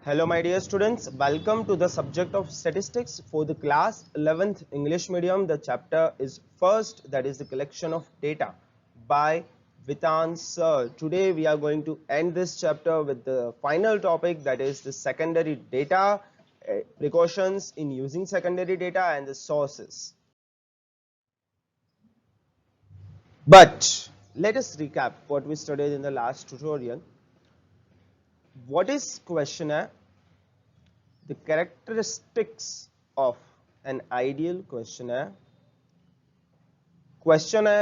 Hello my dear students, welcome to the subject of statistics for the class 11th English medium. The chapter is first, that is the collection of data by Vitan sir. Today we are going to end this chapter with the final topic, that is the secondary data, precautions in using secondary data and the sources. But let us recap what we studied in the last tutorial. What is questionnaire? The characteristics of an ideal questionnaire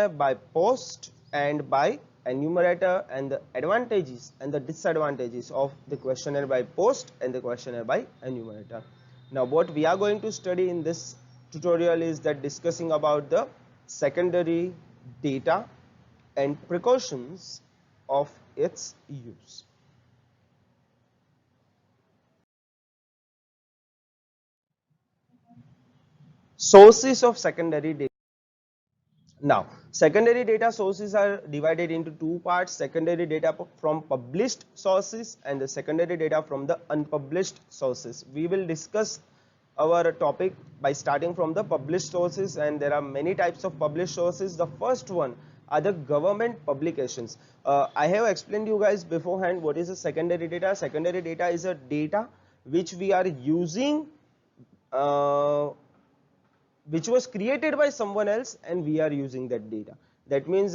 by post and by enumerator, and the advantages and the disadvantages of the questionnaire by post and the questionnaire by enumerator. Now what we are going to study in this tutorial is that discussing about the secondary data and precautions of its use. Sources of secondary data. Now, secondary data sources are divided into two parts: secondary data from published sources and the secondary data from the unpublished sources. We will discuss our topic by starting from the published sources, and there are many types of published sources. The first one are the government publications. I have explained you guys beforehand what is a secondary data. Secondary data is a data which we are using, which was created by someone else, and we are using that data. That means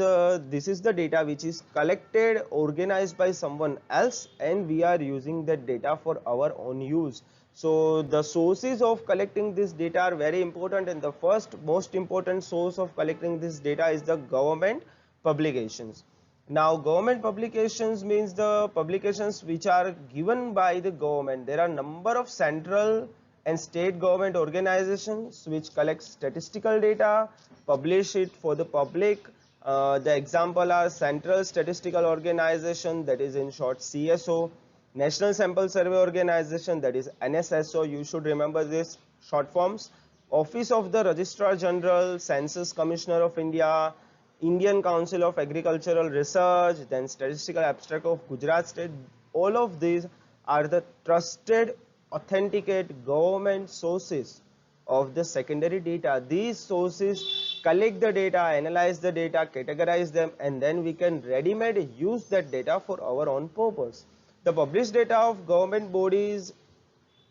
this is the data which is collected, organized by someone else, and we are using that data for our own use. So the sources of collecting this data are very important, and the first most important source of collecting this data is the government publications. Now government publications means the publications which are given by the government. There are number of central and state government organizations which collect statistical data, publish it for the public. The example are Central Statistical Organization, that is in short CSO, National Sample Survey Organization, that is NSSO, you should remember this short forms, Office of the Registrar General, Census Commissioner of India, Indian Council of Agricultural Research, then Statistical Abstract of Gujarat State. All of these are the trusted, authenticate government sources of the secondary data. These sources collect the data, analyze the data, categorize them, and then we can ready-made use that data for our own purpose. The published data of government bodies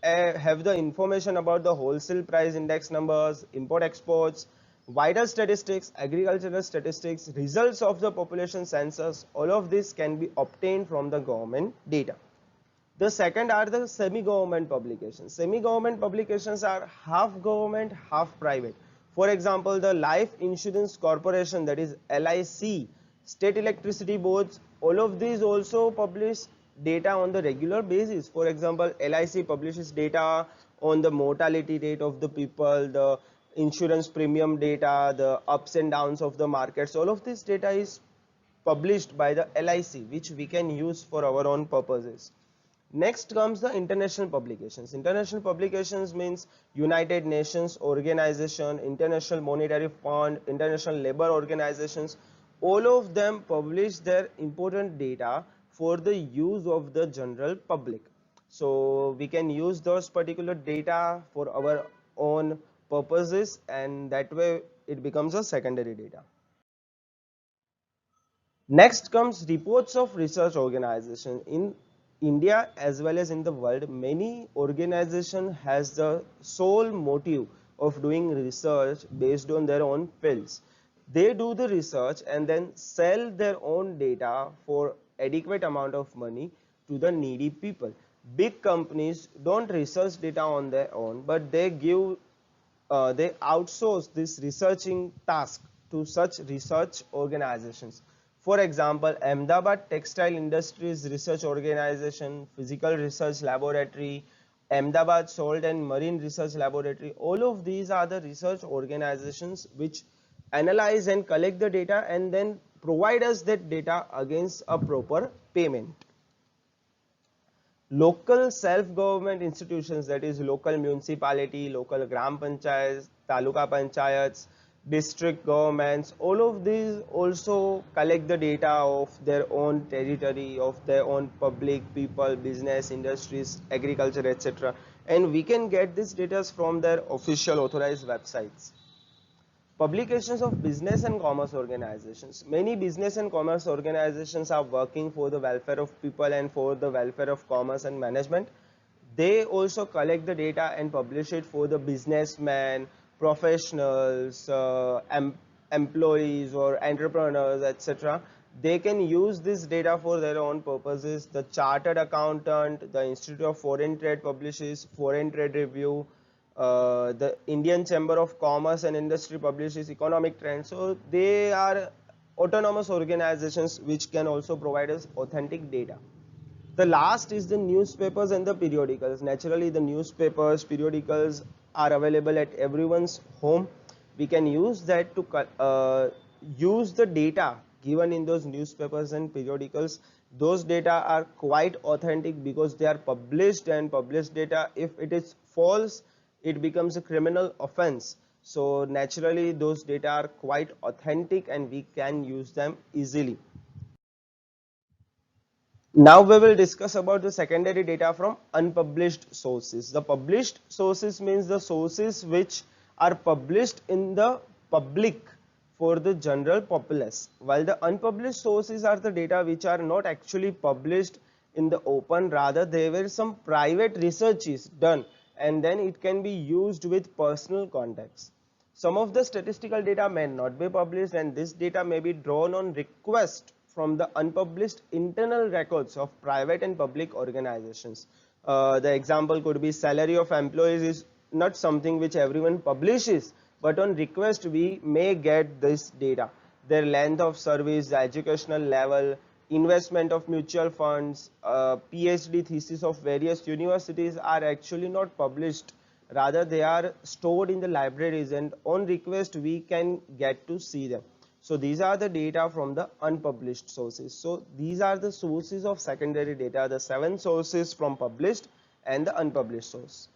have the information about the wholesale price index numbers, import exports, vital statistics, agricultural statistics, results of the population census. All of this can be obtained from the government data. The second are the semi-government publications. Semi-government publications are half government, half private. For example, the Life Insurance Corporation, that is LIC, state electricity boards, all of these also publish data on the regular basis. For example, LIC publishes data on the mortality rate of the people, the insurance premium data, the ups and downs of the markets. All of this data is published by the LIC, which we can use for our own purposes. Next comes the international publications. International publications means United Nations Organization, International Monetary Fund, International Labour Organizations. All of them publish their important data for the use of the general public. So we can use those particular data for our own purposes, and that way it becomes a secondary data. Next comes reports of research organization. In India as well as in the world, many organization has the sole motive of doing research based on their own fields. They do the research and then sell their own data for adequate amount of money to the needy people. Big companies don't research data on their own, but they outsource this researching task to such research organizations. For example, Ahmedabad Textile Industries Research Organization, Physical Research Laboratory, Ahmedabad Salt and Marine Research Laboratory, all of these are the research organizations which analyze and collect the data and then provide us that data against a proper payment. Local self-government institutions, that is local municipality, local gram panchayats, taluka panchayats, district governments, all of these also collect the data of their own territory, of their own public, people, business, industries, agriculture, etc. And we can get this data from their official authorized websites. Publications of business and commerce organizations. Many business and commerce organizations are working for the welfare of people and for the welfare of commerce and management. They also collect the data and publish it for the businessmen, professionals, employees or entrepreneurs, etc. They can use this data for their own purposes. The chartered accountant, the Institute of Foreign Trade publishes Foreign Trade Review, the Indian Chamber of Commerce and Industry publishes economic trends. So they are autonomous organizations which can also provide us authentic data. The last is the newspapers and the periodicals. Naturally, the newspapers, periodicals are available at everyone's home. We can use that to use the data given in those newspapers and periodicals. Those data are quite authentic because they are published, and published data, if it is false, it becomes a criminal offense. So naturally those data are quite authentic and we can use them easily. Now we will discuss about the secondary data from unpublished sources. The published sources means the sources which are published in the public for the general populace, while the unpublished sources are the data which are not actually published in the open, rather there were some private researches done and then it can be used with personal context. Some of the statistical data may not be published, and this data may be drawn on request from the unpublished internal records of private and public organizations. The example could be salary of employees is not something which everyone publishes, but on request we may get this data. Their length of service, the educational level, investment of mutual funds, PhD thesis of various universities are actually not published, rather they are stored in the libraries, and on request we can get to see them. So these are the data from the unpublished sources. So these are the sources of secondary data, the 7 sources from published and the unpublished source.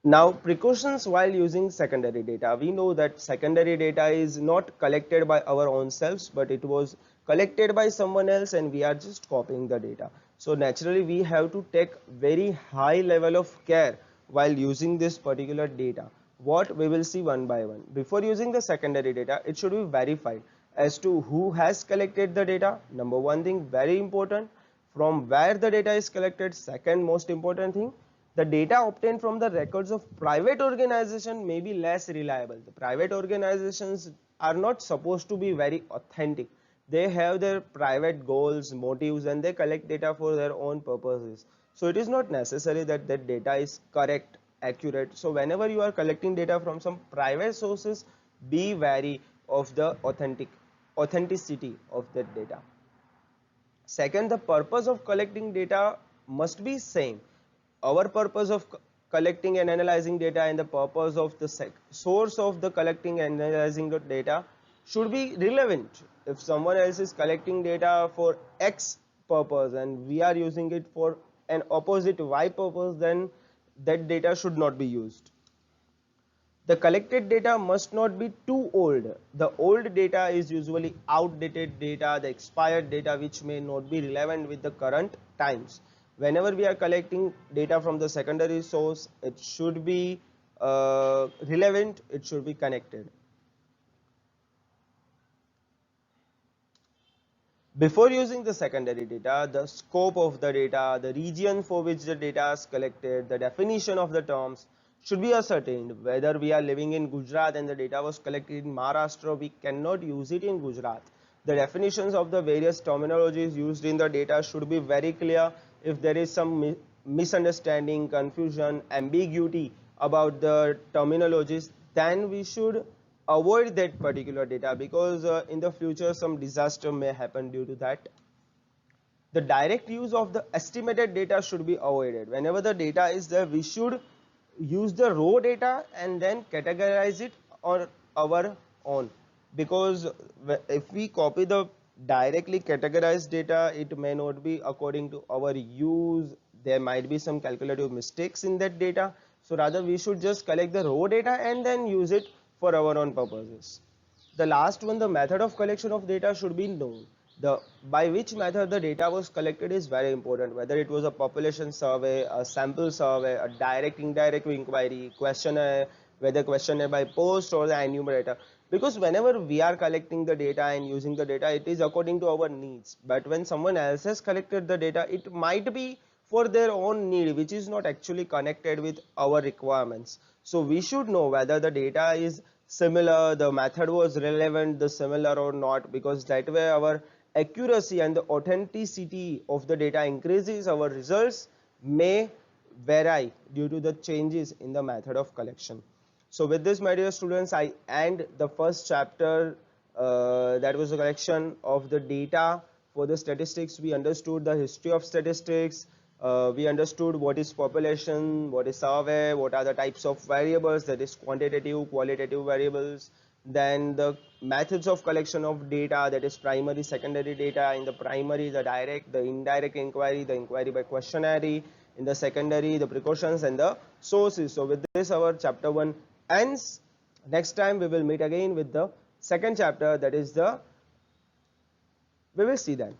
Now, precautions while using secondary data. We know that secondary data is not collected by our own selves, but it was collected by someone else and we are just copying the data. So naturally we have to take very high level of care while using this particular data. What we will see one by one. Before using the secondary data, it should be verified as to who has collected the data. Number one thing, very important, from where the data is collected. Second most important thing, the data obtained from the records of private organization may be less reliable. The private organizations are not supposed to be very authentic. They have their private goals, motives, and they collect data for their own purposes. So it is not necessary that that data is correct, accurate. So whenever you are collecting data from some private sources, be wary of the authenticity of that data. Second, the purpose of collecting data must be same. Our purpose of collecting and analyzing data and the purpose of the source of the collecting and analyzing the data should be relevant. If someone else is collecting data for X purpose and we are using it for an opposite Y purpose, then that data should not be used. The collected data must not be too old. The old data is usually outdated data, the expired data which may not be relevant with the current times. Whenever we are collecting data from the secondary source, it should be relevant, it should be connected. Before using the secondary data, the scope of the data, the region for which the data is collected, the definition of the terms should be ascertained. Whether we are living in Gujarat and the data was collected in Maharashtra, we cannot use it in Gujarat. The definitions of the various terminologies used in the data should be very clear. If there is some misunderstanding, confusion, ambiguity about the terminologies, then we should avoid that particular data, because in the future some disaster may happen due to that. The direct use of the estimated data should be avoided. Whenever the data is there, we should use the raw data and then categorize it on our own, because if we copy the directly categorized data, it may not be according to our use. There might be some calculative mistakes in that data. So rather we should just collect the raw data and then use it for our own purposes. The last one, the method of collection of data should be known. The by which method the data was collected is very important, whether it was a population survey, a sample survey, a direct indirect inquiry, questionnaire, whether questionnaire by post or the enumerator. Because whenever we are collecting the data and using the data, it is according to our needs. But when someone else has collected the data, it might be for their own need, which is not actually connected with our requirements. So we should know whether the data is similar, the method was relevant, the similar or not, because that way our accuracy and the authenticity of the data increases. Our results may vary due to the changes in the method of collection. So with this, my dear students, I end the first chapter, that was the collection of the data for the statistics. We understood the history of statistics, we understood what is population, what is survey, what are the types of variables, that is quantitative, qualitative variables, then the methods of collection of data, that is primary, secondary data. In the primary, the direct, the indirect inquiry, the inquiry by questionnaire. In the secondary, the precautions and the sources. So with this, our chapter 1 ends. Next time we will meet again with the second chapter, that is the, we will see then.